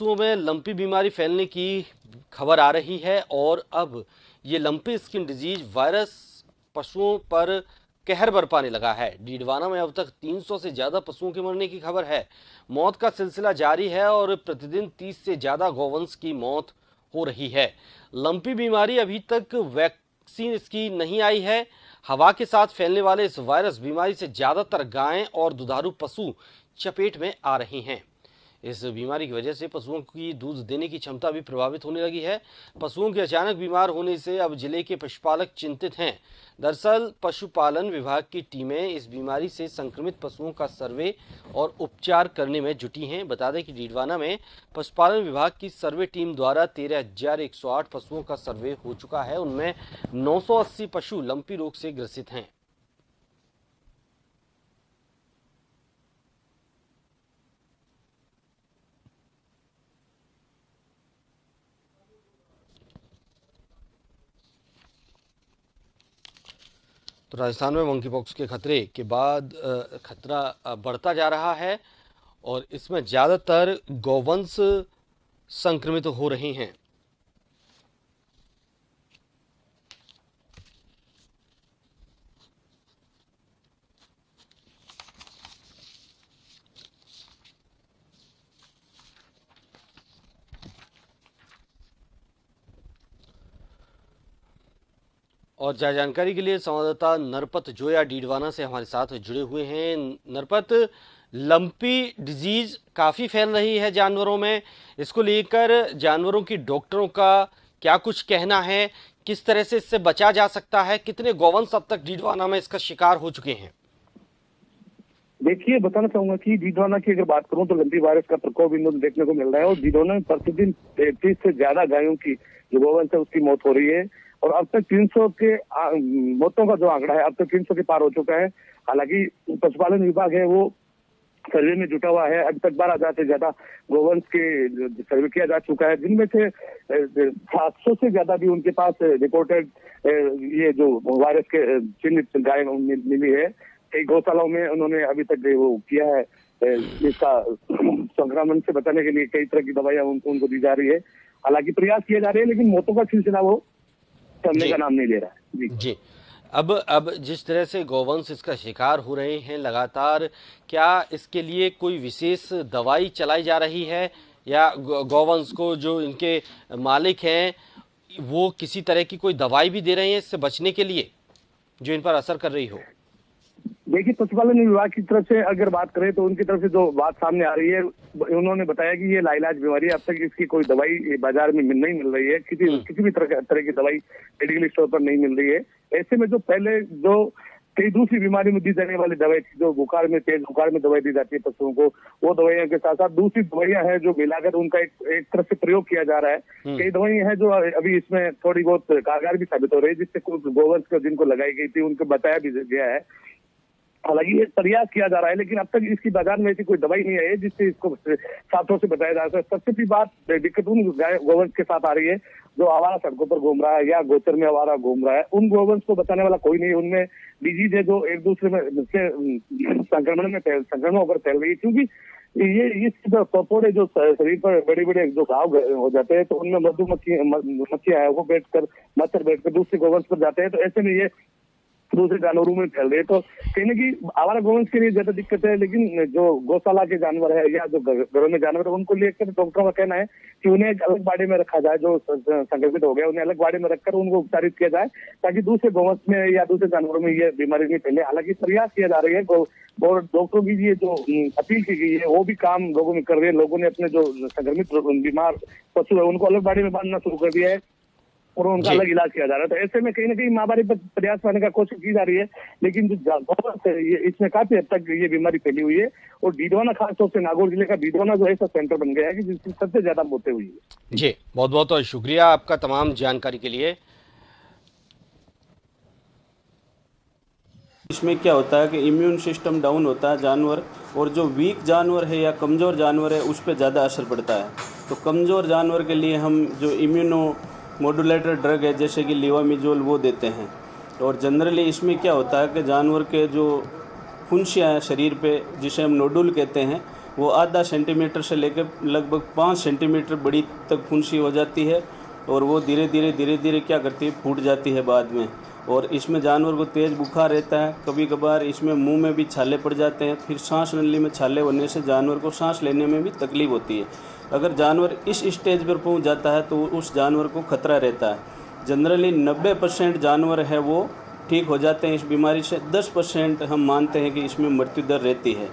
पशुओं में लंपी बीमारी फैलने की खबर आ रही है और अब ये लंपी स्किन डिजीज वायरस पशुओं पर कहर बरपाने लगा है। डीडवाना में अब तक 300 से ज्यादा पशुओं के मरने की खबर है। मौत का सिलसिला जारी है और प्रतिदिन 30 से ज्यादा गौवंश की मौत हो रही है। लंपी बीमारी अभी तक वैक्सीन इसकी नहीं आई है। हवा के साथ फैलने वाले इस वायरस बीमारी से ज्यादातर गायें और दुधारू पशु चपेट में आ रहे हैं। इस बीमारी की वजह से पशुओं की दूध देने की क्षमता भी प्रभावित होने लगी है। पशुओं के अचानक बीमार होने से अब जिले के पशुपालक चिंतित हैं। दरअसल पशुपालन विभाग की टीमें इस बीमारी से संक्रमित पशुओं का सर्वे और उपचार करने में जुटी हैं। बता दें कि डीडवाना में पशुपालन विभाग की सर्वे टीम द्वारा 13,108 पशुओं का सर्वे हो चुका है। उनमें 980 पशु लंपी रोग से ग्रसित हैं। तो राजस्थान में मंकी पॉक्स के खतरे के बाद खतरा बढ़ता जा रहा है और इसमें ज़्यादातर गौवंश संक्रमित हो रहे हैं। और ज्यादा जानकारी के लिए संवाददाता नरपत जोया डीडवाना से हमारे साथ जुड़े हुए हैं। नरपत, लंपी डिजीज काफ़ी फैल रही है जानवरों में, इसको लेकर जानवरों की डॉक्टरों का क्या कुछ कहना है? किस तरह से इससे बचा जा सकता है? कितने गौवंश अब तक डीडवाना में इसका शिकार हो चुके हैं? देखिए, बताना चाहूंगा कि डीडवाना की अगर बात करूं तो लंपी वायरस का प्रकोप इन दोनों देखने को मिल रहा है और डीडवाना में प्रतिदिन 33 से ज्यादा गायों की जो गौवंश है उसकी मौत हो रही है और अब तक 300 के मौतों का जो आंकड़ा है अब तक 300 के पार हो चुका है। हालांकि पशुपालन विभाग है वो सर्वे में जुटा हुआ है। अभी तक 12,000 से ज्यादा गौवंश के सर्वे किया जा चुका है, जिनमें से 700 से ज्यादा भी उनके पास रिपोर्टेड ये जो वायरस के चिन्हित गाय मिली है। कई गौशालाओं में उन्होंने अभी तक वो किया है, इसका संक्रमण से बचाने के लिए कई तरह की दवाइयां उनको दी जा रही है। हालांकि प्रयास किए जा रहे हैं लेकिन मौतों का सिलसिला वो थमने का नाम नहीं ले रहा है। जी, अब जिस तरह से गौवंश इसका शिकार हो रहे हैं लगातार, क्या इसके लिए कोई विशेष दवाई चलाई जा रही है या गौवंश को जो इनके मालिक हैं वो किसी तरह की कोई दवाई भी दे रहे हैं इससे बचने के लिए जो इन पर असर कर रही हो? देखिए, पशुपालन विभाग की तरफ से अगर बात करें तो उनकी तरफ से जो बात सामने आ रही है, उन्होंने बताया कि ये लाइलाज बीमारी है। अब तक इसकी कोई दवाई बाजार में नहीं मिल रही है, किसी भी तरह की दवाई मेडिकल स्टोर पर नहीं मिल रही है। ऐसे में जो पहले जो कई दूसरी बीमारी में दी जाने वाली दवाई थी, जो बुखार में तेज बुखार में दवाई दी जाती है पशुओं को, वो दवाइयों के साथ साथ दूसरी दवाइयां हैं जो मिलाकर उनका एक तरह से प्रयोग किया जा रहा है। कई दवाइयां हैं जो अभी इसमें थोड़ी बहुत कारगर भी साबित हो रही है, जिससे कुछ गौवंश को जिनको लगाई गई थी उनको बताया भी गया है। हालांकि ये प्रयास किया जा रहा है लेकिन अब तक इसकी बाजार में ऐसी कोई दवाई नहीं आई है जिससे इसको साफतौर से बताया जा सके। सबसे बड़ी बात दिक्कत उन गौवंश के साथ आ रही है जो आवारा सड़कों पर घूम रहा है या गोचर में आवारा घूम रहा है। उन गौवंश को बचाने वाला कोई नहीं। उनमें डिजीज है जो एक दूसरे में संक्रमण होकर फैल रही है, क्योंकि ये पपोड़े जो शरीर पर बड़े बड़े जो घाव हो जाते हैं तो उनमें मधुमक्खियां है वो मच्छर बैठकर दूसरे गौवंश पर जाते हैं, तो ऐसे में ये दूसरे जानवरों में फैल रहे हैं। तो कहीं ना कहीं आवारा गौवंश के लिए ज्यादा दिक्कत है, लेकिन जो गौशाला के जानवर है या जो घरों में जानवर है उनको लेकर डॉक्टरों का कहना है कि उन्हें एक अलग बाड़े में रखा जाए। जो संक्रमित हो गया उन्हें अलग बाड़े में रखकर उनको उपचारित किया जाए ताकि दूसरे गौवंश में या दूसरे जानवरों में ये बीमारी नहीं फैले। हालांकि प्रयास किया जा रही है और डॉक्टरों की ये जो अपील की गई है वो भी काम लोगों में कर रहे हैं। लोगों ने अपने जो संक्रमित बीमार पशु है उनको अलग बाड़े में बांधना शुरू कर दिया है और उनका अलग इलाज किया जा रहा है। तो ऐसे में कहीं ना कहीं महामारी पर प्रयास करने का कोशिश की जा रही है, लेकिन जो गौवंश है इसमें काफी हद तक ये बीमारी फैली हुई है और डीडवाना खासतौर से नागौर जिले का डीडवाना जो ऐसा सेंटर बन गया है कि जिसकी सबसे ज्यादा मौतें हुई है। जी, बहुत बहुत शुक्रिया आपका तमाम जानकारी के लिए। इसमें क्या होता है कि इम्यून सिस्टम डाउन होता है जानवर, और जो वीक जानवर है या कमज़ोर जानवर है उस पर ज़्यादा असर पड़ता है। तो कमज़ोर जानवर के लिए हम जो इम्यूनो मॉड्यूलेटर ड्रग है जैसे कि लीवामिजोल वो देते हैं। और जनरली इसमें क्या होता है कि जानवर के जो फुंसियाँ हैं शरीर पे जिसे हम नोडुल कहते हैं वो आधा सेंटीमीटर से लेकर लगभग 5 सेंटीमीटर बड़ी तक फुंसी हो जाती है और वो धीरे धीरे क्या करती है, फूट जाती है बाद में। और इसमें जानवर को तेज़ बुखार रहता है, कभी कभार इसमें मुंह में भी छाले पड़ जाते हैं। फिर सांस नली में छाले होने से जानवर को सांस लेने में भी तकलीफ होती है। अगर जानवर इस स्टेज पर पहुंच जाता है तो उस जानवर को खतरा रहता है। जनरली 90% जानवर है वो ठीक हो जाते हैं इस बीमारी से, 10% हम मानते हैं कि इसमें मृत्यु दर रहती है।